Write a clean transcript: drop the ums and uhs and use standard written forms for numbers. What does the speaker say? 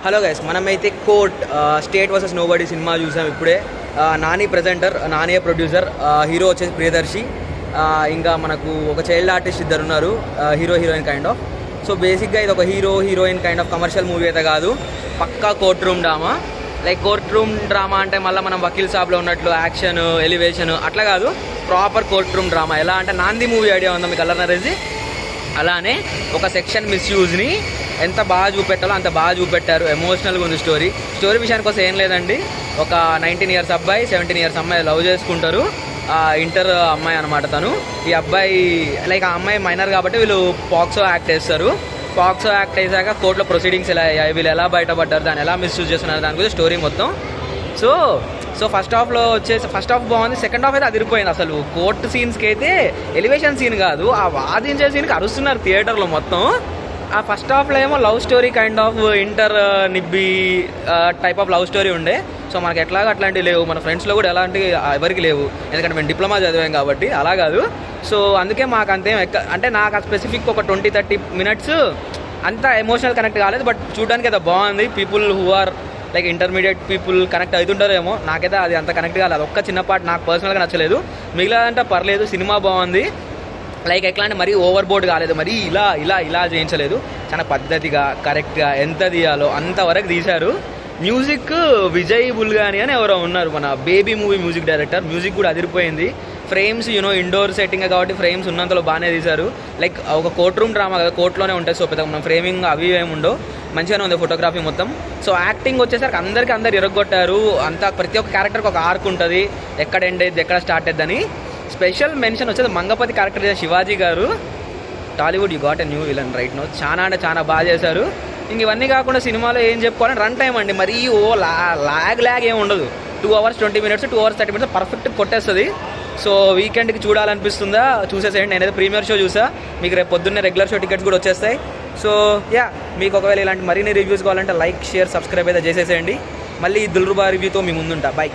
Hello guys, మనమైతే court state versus nobody cinema చూసాం ఇప్పుడే. Nani presenter, Nani producer, hero వచ్చేసి ప్రియదర్శి. ఇంకా మనకు ఒక చైల్డ్ ఆర్టిస్ట్ ఇద్దరు ఉన్నారు, hero heroine kind of. So బేసిక్గా ఇది ఒక hero heroine kind of commercial movie అయితే కాదు, పక్కా court room drama. Like court room drama అంటే మళ్ళీ మనం వకీల్ సాబ్లో ఉన్నట్లు యాక్షన్ ఎలివేషన్ అట్లా కాదు, ప్రాపర్ కోర్ట్ రూమ్ డ్రామా. ఎలా అంటే నాంది మూవీ ఐడియా ఉందా మీకు? అల్లరి నరేష్. అలానే ఒక సెక్షన్ మిస్యూజ్ని ఎంత బాగా చూపెట్టాలో అంత బాగా చూపెట్టారు. ఎమోషనల్గా ఉంది స్టోరీ విషయానికి వస్తే ఏం లేదండి. ఒక 19 years అబ్బాయి 17 years అమ్మాయి లవ్ చేసుకుంటారు. ఇంటర్ అమ్మాయి అనమాట తను. ఈ అబ్బాయి లైక్ ఆ అమ్మాయి మైనర్ కాబట్టి వీళ్ళు పాక్సో యాక్ట్ వేస్తారు. పాక్సో యాక్ట్ వేసాక కోర్టులో ప్రొసీడింగ్స్ ఎలా అయ్యాయి, వీళ్ళు ఎలా బయటపడ్డారు, దాన్ని ఎలా మిస్యూజ్ చేస్తున్నారు, దాని గురించి స్టోరీ మొత్తం. సో ఫస్ట్ హాఫ్లో వచ్చేసి ఫస్ట్ హాఫ్ బాగుంది, సెకండ్ హాఫ్ అయితే అదిరిపోయింది. అసలు కోర్టు సీన్స్కి అయితే ఎలివేషన్ సీన్ కాదు, ఆ వాదించే సీన్కి అరుస్తున్నారు థియేటర్లో మొత్తం. ఆ ఫస్ట్ హాఫ్లో ఏమో love story kind of inter nibbi type of love story ఉండే. సో మనకి ఎట్లాగా అట్లాంటివి లేవు, మన ఫ్రెండ్స్లో కూడా ఎలాంటివి ఎవరికి లేవు, ఎందుకంటే మేము డిప్లొమా చదివాం కాబట్టి. అలా కాదు. సో అందుకే మాకు అంతేం అంటే నాకు ఆ స్పెసిఫిక్ ఒక 20-30 minutes అంత ఎమోషనల్ కనెక్ట్ కాలేదు. బట్ చూడడానికి అయితే బాగుంది. People who are like intermediate people connect అవుతుంటారేమో, నాకైతే అది అంత కనెక్ట్ కాలేదు. ఒక్క చిన్న పార్ట్ నాకు పర్సనల్గా నచ్చలేదు, మిగిలినంటే పర్లేదు. సినిమా బాగుంది. లైక్ ఎట్లా అంటే మరీ ఓవర్ బోర్డ్ కాలేదు, మరీ ఇలా ఇలా ఇలా చేయించలేదు. చాలా పద్ధతిగా కరెక్ట్గా ఎంత తీయాలో అంతవరకు తీశారు. మ్యూజిక్ విజయ్ బుల్గాని అని ఎవరో ఉన్నారు, మన baby movie music director. Music కూడా అదిరిపోయింది. ఫ్రేమ్స్ ఇండోర్ సెట్టింగ్ కాబట్టి ఫ్రేమ్స్ ఉన్నంతలో బాగానే తీశారు. లైక్ ఒక కోర్ట్ రూమ్ డ్రామా కదా, కోర్టులోనే ఉంటాయి. సో పెద్ద మనం ఫ్రేమింగ్ అవి ఏమి ఉండవు, మంచిగానే ఉంది ఫోటోగ్రఫీ మొత్తం. సో యాక్టింగ్ వచ్చేసరికి అందరు ఇరగొట్టారు. అంతా ప్రతి ఒక్క క్యారెక్టర్కి ఒక ఆర్క్ ఉంటుంది, ఎక్కడ ఎండ్ అయ్యిద్ది ఎక్కడ స్టార్ట్ అయ్యిద్దని. స్పెషల్ మెన్షన్ వచ్చేది మంగపతి క్యారెక్టర్ చేసిన శివాజీ గారు. Tollywood you got a new villain right no. చాలా అంటే చాలా బాగా చేశారు. ఇంక ఇవన్నీ కాకుండా సినిమాలో ఏం చెప్పుకోవాలని రన్ టైం అండి, మరీ ల్యాగ్ ఏమి ఉండదు. 2 hours 20 minutes 2 hours 30 minutes perfect కొట్టేస్తుంది. సో వీకెండ్కి చూడాలనిపిస్తుందా చూసేసేయండి. నేనైతే ప్రీమియర్ షో చూసా, మీకు రేపు పొద్దున్నే రెగ్యులర్ షో టికెట్స్ కూడా వచ్చేస్తాయి. సో మీకు ఒకవేళ ఇలాంటి మరిన్ని రివ్యూస్ కావాలంటే లైక్ షేర్ సబ్స్క్రైబ్ అయితే చేసేసేయండి. మళ్ళీ దిల్రుబా రివ్యూతో మీ ముందుంటా. బాయ్.